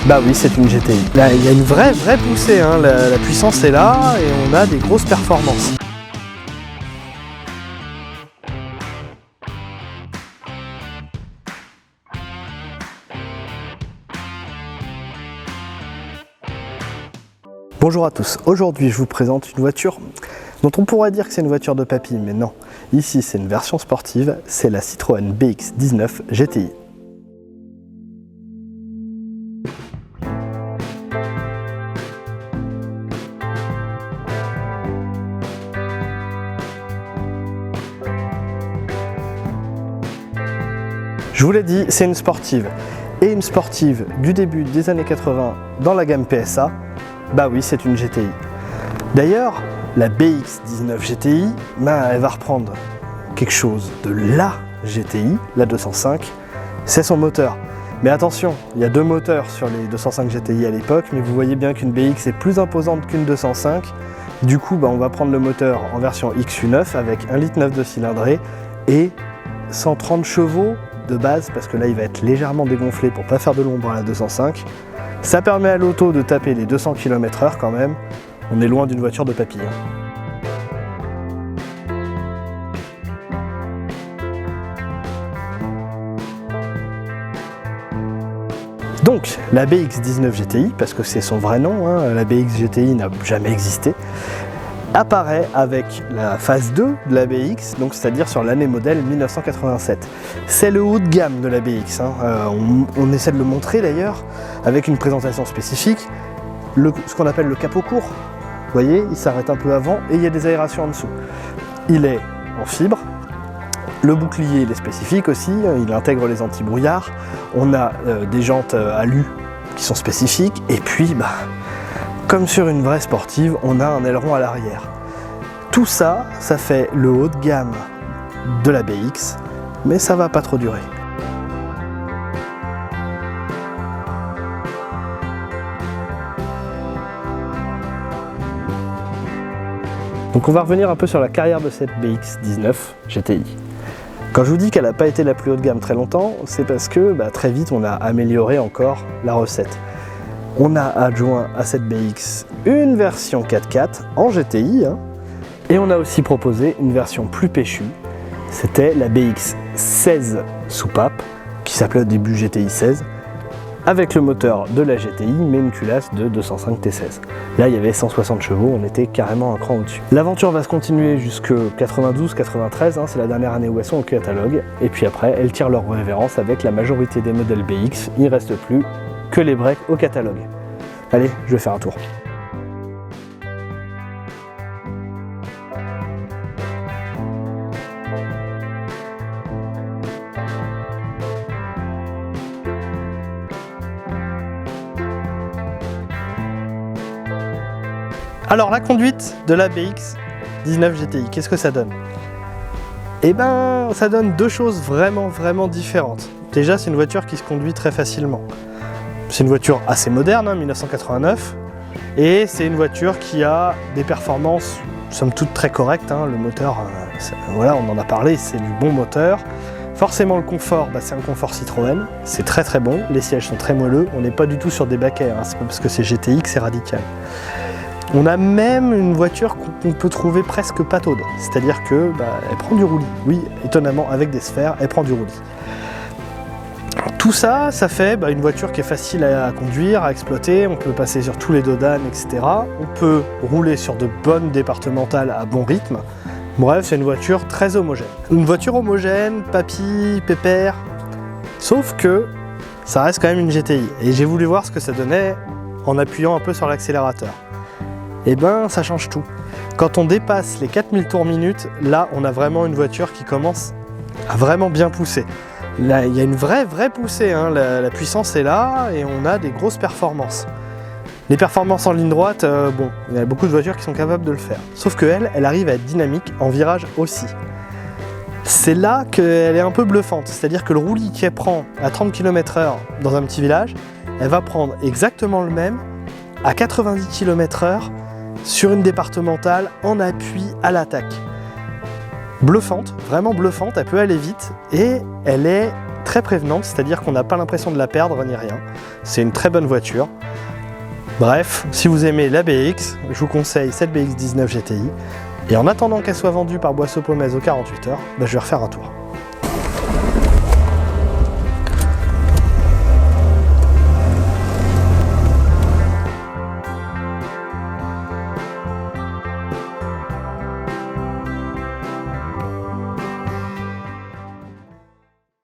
Bah oui, c'est une GTI. Là, il y a une vraie poussée, hein. La puissance est là et on a des grosses performances. Bonjour à tous, aujourd'hui je vous présente une voiture dont on pourrait dire que c'est une voiture de papy, mais non. Ici c'est une version sportive, c'est la Citroën BX19 GTI. Je vous l'ai dit, c'est une sportive. Et une sportive du début des années 80 dans la gamme PSA, bah oui, c'est une GTI. D'ailleurs, la BX19 GTI, elle va reprendre quelque chose de la GTI, la 205, c'est son moteur. Mais attention, il y a deux moteurs sur les 205 GTI à l'époque, mais vous voyez bien qu'une BX est plus imposante qu'une 205. Du coup, on va prendre le moteur en version XU9 avec 1,9 litre de cylindrée et 130 chevaux de base, parce que là il va être légèrement dégonflé pour pas faire de l'ombre à la 205. Ça permet à l'auto de taper les 200 km/h quand même. On est loin d'une voiture de papy. Donc la BX19 GTI, parce que c'est son vrai nom, hein, la BX GTI n'a jamais existé, apparaît avec la phase 2 de la BX, donc c'est-à-dire sur l'année modèle 1987. C'est le haut de gamme de la BX, hein. On essaie de le montrer d'ailleurs avec une présentation spécifique, ce qu'on appelle le capot court. Vous voyez, il s'arrête un peu avant et il y a des aérations en dessous. Il est en fibre, le bouclier il est spécifique aussi, il intègre les anti-brouillards, on a des jantes alu qui sont spécifiques et puis comme sur une vraie sportive, on a un aileron à l'arrière. Tout ça, ça fait le haut de gamme de la BX, mais ça va pas trop durer. Donc on va revenir un peu sur la carrière de cette BX19 GTI. Quand je vous dis qu'elle n'a pas été la plus haut de gamme très longtemps, c'est parce que très vite on a amélioré encore la recette. On a adjoint à cette BX une version 4x4 en GTI, et on a aussi proposé une version plus péchue. C'était la BX 16 soupape, qui s'appelait au début GTI 16, avec le moteur de la GTI, mais une culasse de 205 T16. Là, il y avait 160 chevaux, on était carrément un cran au-dessus. L'aventure va se continuer jusque 92-93, c'est la dernière année où elles sont au catalogue, et puis après, elles tirent leur révérence avec la majorité des modèles BX, il ne reste plus que les breaks au catalogue. Allez, je vais faire un tour. Alors la conduite de la BX19 GTI, qu'est-ce que ça donne? Eh ben, ça donne deux choses vraiment différentes. Déjà, c'est une voiture qui se conduit très facilement. C'est une voiture assez moderne, 1989, et c'est une voiture qui a des performances, somme toute, très correctes. Le moteur, voilà, on en a parlé, c'est du bon moteur. Forcément, le confort, c'est un confort Citroën, c'est très bon, les sièges sont très moelleux, on n'est pas du tout sur des baquets, c'est pas parce que c'est GTI que c'est radical. On a même une voiture qu'on peut trouver presque pataude, c'est-à-dire que elle prend du roulis. Oui, étonnamment, avec des sphères, elle prend du roulis. Tout ça, ça fait une voiture qui est facile à conduire, à exploiter, on peut passer sur tous les dodanes, etc. On peut rouler sur de bonnes départementales à bon rythme. Bref, c'est une voiture très homogène. Une voiture homogène, papy, pépère, sauf que ça reste quand même une GTI. Et j'ai voulu voir ce que ça donnait en appuyant un peu sur l'accélérateur. Et ça change tout. Quand on dépasse les 4000 tours minute, là, on a vraiment une voiture qui commence à vraiment bien pousser. Là, il y a une vraie poussée, la puissance est là et on a des grosses performances. Les performances en ligne droite, il y a beaucoup de voitures qui sont capables de le faire. Sauf qu'elle arrive à être dynamique en virage aussi. C'est là qu'elle est un peu bluffante, c'est-à-dire que le roulis qu'elle prend à 30 km/h dans un petit village, elle va prendre exactement le même à 90 km/h sur une départementale en appui à l'attaque. Bluffante, vraiment bluffante, elle peut aller vite et elle est très prévenante, c'est-à-dire qu'on n'a pas l'impression de la perdre ni rien. C'est une très bonne voiture. Bref, si vous aimez la BX, je vous conseille cette BX 19 GTI. Et en attendant qu'elle soit vendue par Boisseau Pomez aux 48 heures, je vais refaire un tour.